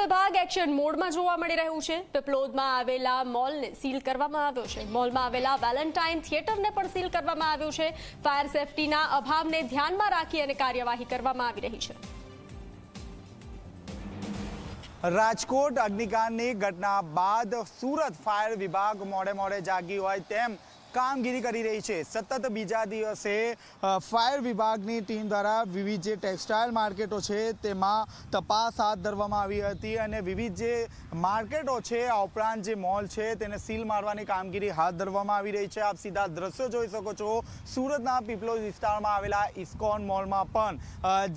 વિભાગ એક્શન મોડમાં જોવા મળી રહ્યું છે। પીપલોદમાં આવેલા મોલને સીલ કરવામાં આવ્યો છે। મોલમાં આવેલા વેલેન્ટાઇન થિયેટરને પણ સીલ કરવામાં આવ્યું છે। ફાયર સેફટીના અભાવને ધ્યાનમાં રાખી અને કાર્યવાહી કરવામાં આવી રહી છે। રાજકોટ અગ્નિકાંડની ઘટના બાદ સુરત ફાયર વિભાગ મોડે જાગી હોય તેમ કામગીરી કરી રહી છે। સતત બીજા દિવસે ફાયર વિભાગની ટીમ દ્વારા વિવિધ જે ટેક્સટાઇલ માર્કેટો છે તેમાં તપાસ હાથ ધરવામાં આવી હતી અને વિવિધ જે માર્કેટો છે આ ઉપરાંત જે મોલ છે તેને સીલ મારવાની કામગીરી હાથ ધરવામાં આવી રહી છે। આપ સીધા દ્રશ્યો જોઈ શકો છો। સુરતના પીપલોદ વિસ્તારમાં આવેલા ઇસ્કોન મોલમાં પણ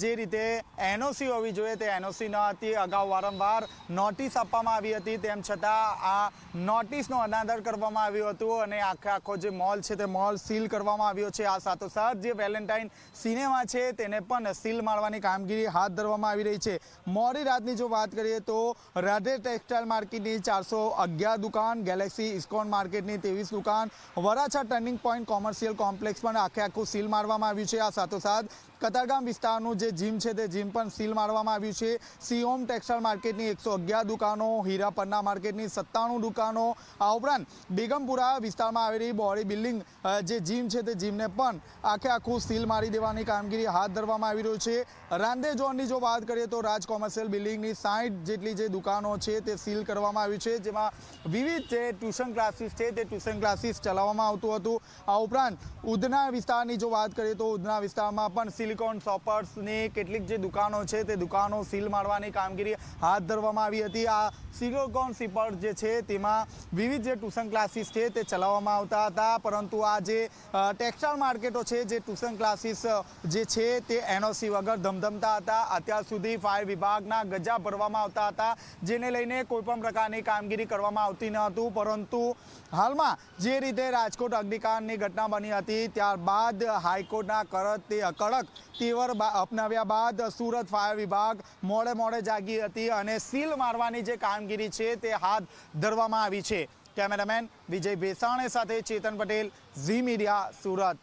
જે રીતે એનઓસી હોવી જોઈએ તે એનઓસી ન હતી। અગાઉ વારંવાર નોટિસ આપવામાં આવી હતી, તેમ છતાં આ નોટિસનો અનાદર કરવામાં આવ્યું હતું અને આખો જે મોલ છે તે મોલ સીલ કરવામાં આવ્યો છે। આ સાથોસાથ જે વેલેન્ટાઇન સિનેમા છે તેને પણ સીલ મારવાની કામગીરી હાથ ધરવામાં આવી રહી છે। મોડી રાતની જો વાત કરીએ તો રાધે ટેક્સટાઇલ માર્કેટની 411 દુકાન, ગેલેક્સી ઇસ્કોન માર્કેટની 23 દુકાન, Varachha turning point commercial complex પણ આખું સીલ મારવામાં આવ્યું છે। આ સાથોસાથ કતારગામ વિસ્તારનું જે જીમ છે તે જીમ પણ સીલ મારવામાં આવ્યું છે। સીઓમ ટેક્સટાઇલ માર્કેટની 111 દુકાનો, હીરાપન્ના માર્કેટની 97 દુકાનો, આ ઉપરાંત બેગમપુરા વિસ્તારમાં આવેલી બોડી બિલ્ડિંગ જે જીમ છે તે જીમને પણ આખું સીલ મારી દેવાની કામગીરી હાથ ધરવામાં આવી રહ્યું છે। રાંદે ઝોનની જો વાત કરીએ તો રાજ કોમર્શિયલ બિલ્ડિંગની 60 જેટલી જે દુકાનો છે તે સીલ કરવામાં આવી છે, જેમાં વિવિધ જે ટ્યુશન ક્લાસીસ છે તે ટ્યુશન ક્લાસીસ ચલાવવામાં આવતું હતું। આ ઉપરાંત ઉધના વિસ્તારની જો વાત કરીએ તો ઉધના વિસ્તારમાં પણ સિલિકોન શોપર્સની કેટલીક જે દુકાનો છે તે દુકાનો સીલ મારવાની કામગીરી હાથ ધરવામાં આવી હતી। આ સિલિકોન શોપર્સ જે છે તેમાં વિવિધ જે ટ્યુશન ક્લાસીસ છે તે ચલાવવામાં આવતા હતા, પરંતુ આ જે ટેક્સટાઇલ માર્કેટો છે જે ટ્યુશન ક્લાસીસ જે છે તે એનઓસી વગર ધમધમતા હતા। અત્યાર સુધી ફાયર વિભાગના ગજા ભરવામાં આવતા હતા, જેને લઈને કોઈપણ પ્રકારની કામગીરી કરવામાં આવતી ન હતું, પરંતુ હાલમાં જે રીતે રાજકોટ અગ્નિકાંડની ઘટના બની હતી ત્યારબાદ હાઈકોર્ટના કડક તેવર અપનાવ્યા બાદ સુરત ફાયર વિભાગ મોડે જાગી હતી અને સીલ મારવાની જે કામગીરી છે તે હાથ ધરવામાં આવી છે। કેમેરામેન વિજય ભેસાણે સાથે ચેતન પટેલ, ઝી મીડિયા, સુરત।